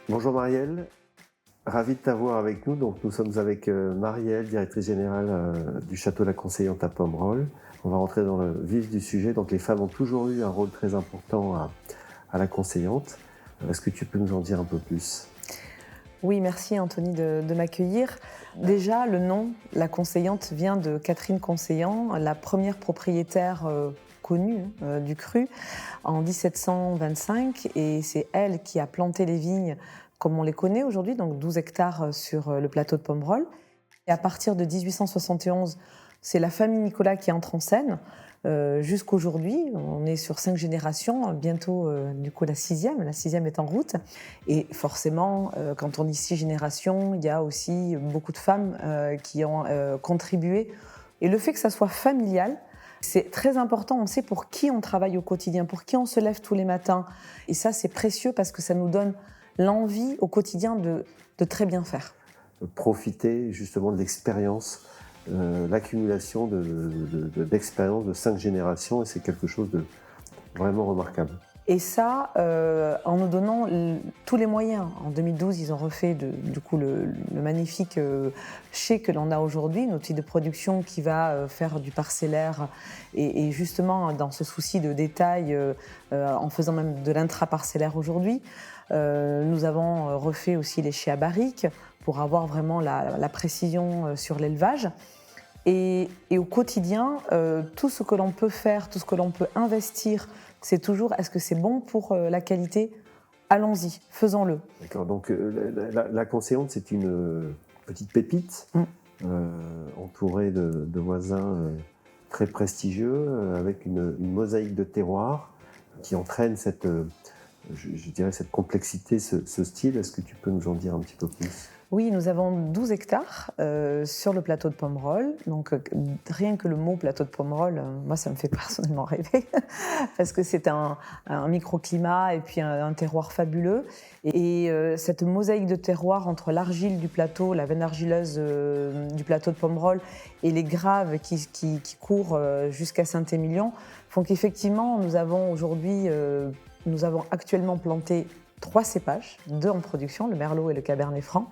Bonjour Marielle, ravi de t'avoir avec nous. Donc, nous sommes avec Marielle, directrice générale du Château La Conseillante à Pomerol. On va rentrer dans le vif du sujet. Donc, les femmes ont toujours eu un rôle très important à La Conseillante. Est-ce que tu peux nous en dire un peu plus ? Oui, merci Anthony de m'accueillir. Déjà, le nom, La Conseillante, vient de Catherine Conseillant, la première propriétaire connue du cru en 1725. Et c'est elle qui a planté les vignes comme on les connaît aujourd'hui, donc 12 hectares sur le plateau de Pomerol. Et à partir de 1871, c'est la famille Nicolas qui entre en scène. Jusqu'aujourd'hui, on est sur 5 générations, bientôt du coup la sixième est en route. Et forcément, quand on dit 6 générations, il y a aussi beaucoup de femmes qui ont contribué. Et le fait que ça soit familial, c'est très important. On sait pour qui on travaille au quotidien, pour qui on se lève tous les matins. Et ça, c'est précieux parce que ça nous donne l'envie au quotidien de très bien faire. Profiter justement de l'expérience, l'accumulation d'expériences de 5 générations, et c'est quelque chose de vraiment remarquable. Et ça, en nous donnant tous les moyens. En 2012, ils ont refait du coup le magnifique chai que l'on a aujourd'hui, notre outil de production qui va faire du parcellaire et justement dans ce souci de détail, en faisant même de l'intra-parcellaire aujourd'hui. Nous avons refait aussi les chais à barriques pour avoir vraiment la précision sur l'élevage. Et au quotidien, tout ce que l'on peut faire, tout ce que l'on peut investir, c'est toujours, est-ce que c'est bon pour la qualité ? Allons-y, faisons-le. D'accord, donc la Conseillante, c'est une petite pépite, entourée de voisins très prestigieux, avec une mosaïque de terroirs qui entraîne cette, je dirais, cette complexité, ce style. Est-ce que tu peux nous en dire un petit peu plus ? Oui, nous avons 12 hectares sur le plateau de Pomerol. Donc, rien que le mot plateau de Pomerol, moi, ça me fait personnellement rêver parce que c'est un microclimat et puis un terroir fabuleux. Et cette mosaïque de terroir entre l'argile du plateau, la veine argileuse du plateau de Pomerol et les graves qui courent jusqu'à Saint-Émilion font qu'effectivement, nous avons actuellement planté 3 cépages, 2 en production, le Merlot et le Cabernet Franc,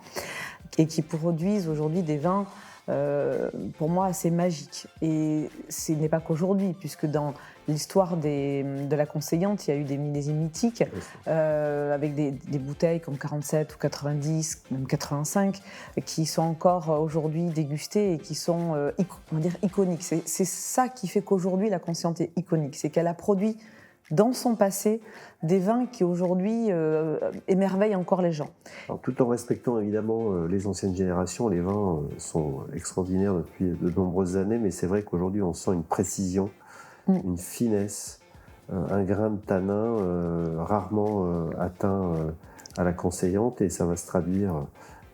et qui produisent aujourd'hui des vins, pour moi, assez magiques. Et ce n'est pas qu'aujourd'hui, puisque dans l'histoire de la Conseillante, il y a eu des millésimes mythiques, avec des bouteilles comme 47 ou 90, même 85, qui sont encore aujourd'hui dégustées et qui sont, on va dire, iconiques. C'est ça qui fait qu'aujourd'hui, la Conseillante est iconique, c'est qu'elle a produit dans son passé, des vins qui aujourd'hui émerveillent encore les gens. Alors, tout en respectant évidemment les anciennes générations, les vins sont extraordinaires depuis de nombreuses années, mais c'est vrai qu'aujourd'hui on sent une précision, une finesse, un grain de tanin rarement atteint à la Conseillante, et ça va se traduire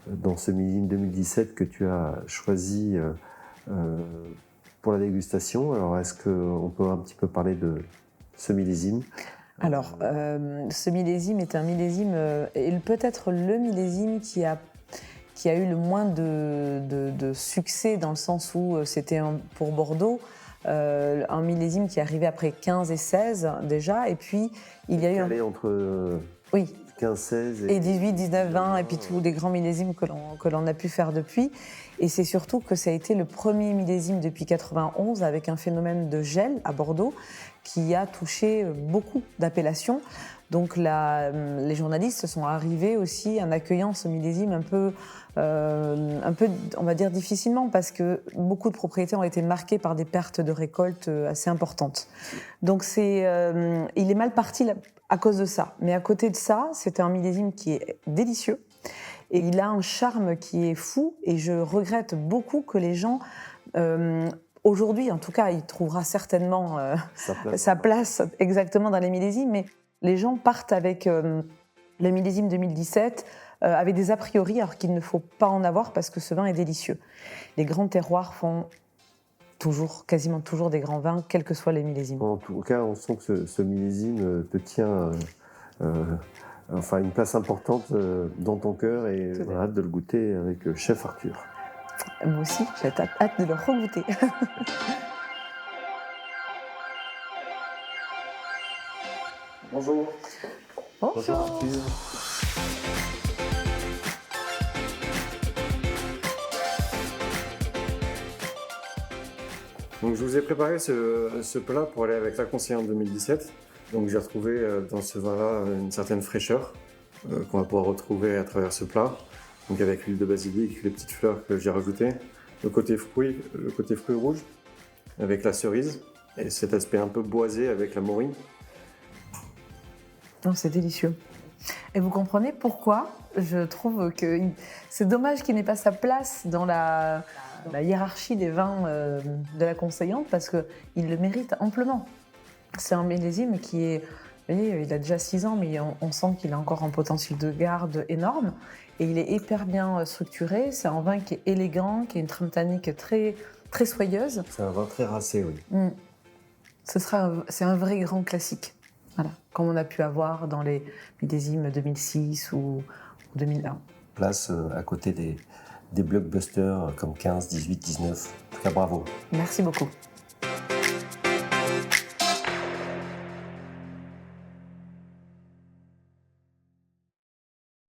dans ce millésime 2017 que tu as choisi pour la dégustation. Alors est-ce qu'on peut un petit peu parler de ce millésime ? Alors, ce millésime est un millésime, et peut-être le millésime qui a eu le moins de succès, dans le sens où c'était pour Bordeaux, un millésime qui arrivait après 15 et 16 déjà, et puis il y a eu Allez, entre oui. 15, 16 et 18, 19, 20, et puis tous les grands millésimes que l'on a pu faire depuis. Et c'est surtout que ça a été le premier millésime depuis 91 avec un phénomène de gel à Bordeaux qui a touché beaucoup d'appellations. Donc les journalistes sont arrivés aussi en accueillant ce millésime un peu, on va dire, difficilement, parce que beaucoup de propriétés ont été marquées par des pertes de récolte assez importantes. Donc il est mal parti à cause de ça. Mais à côté de ça, c'est un millésime qui est délicieux. Et il a un charme qui est fou, et je regrette beaucoup que les gens, aujourd'hui en tout cas, il trouvera certainement sa place exactement dans les millésimes, mais les gens partent avec le millésime 2017 avec des a priori, alors qu'il ne faut pas en avoir parce que ce vin est délicieux. Les grands terroirs font quasiment toujours des grands vins, quels que soient les millésimes. En tout cas, on sent que ce millésime te tient une place importante dans ton cœur, et on a hâte de le goûter avec Chef Arthur. Moi aussi, j'ai hâte de le regoûter. Bonjour. Bonjour. Arthur. Donc je vous ai préparé ce plat pour aller avec la conseillère en 2017. Donc j'ai retrouvé dans ce vin-là une certaine fraîcheur qu'on va pouvoir retrouver à travers ce plat. Donc avec l'huile de basilic, les petites fleurs que j'ai rajoutées, le côté fruit rouge avec la cerise et cet aspect un peu boisé avec la morine. Oh, c'est délicieux. Et vous comprenez pourquoi je trouve que c'est dommage qu'il n'ait pas sa place dans la hiérarchie des vins de la conseillante, parce qu'il le mérite amplement. C'est un millésime qui est, vous voyez, il a déjà 6 ans, mais on sent qu'il a encore un potentiel de garde énorme. Et il est hyper bien structuré. C'est un vin qui est élégant, qui a une trame tannique très, très soyeuse. C'est un vin très racé, oui. C'est un vrai grand classique. Voilà, comme on a pu avoir dans les millésimes 2006 ou 2001. Place à côté des blockbusters comme 15, 18, 19. En tout cas, bravo. Merci beaucoup.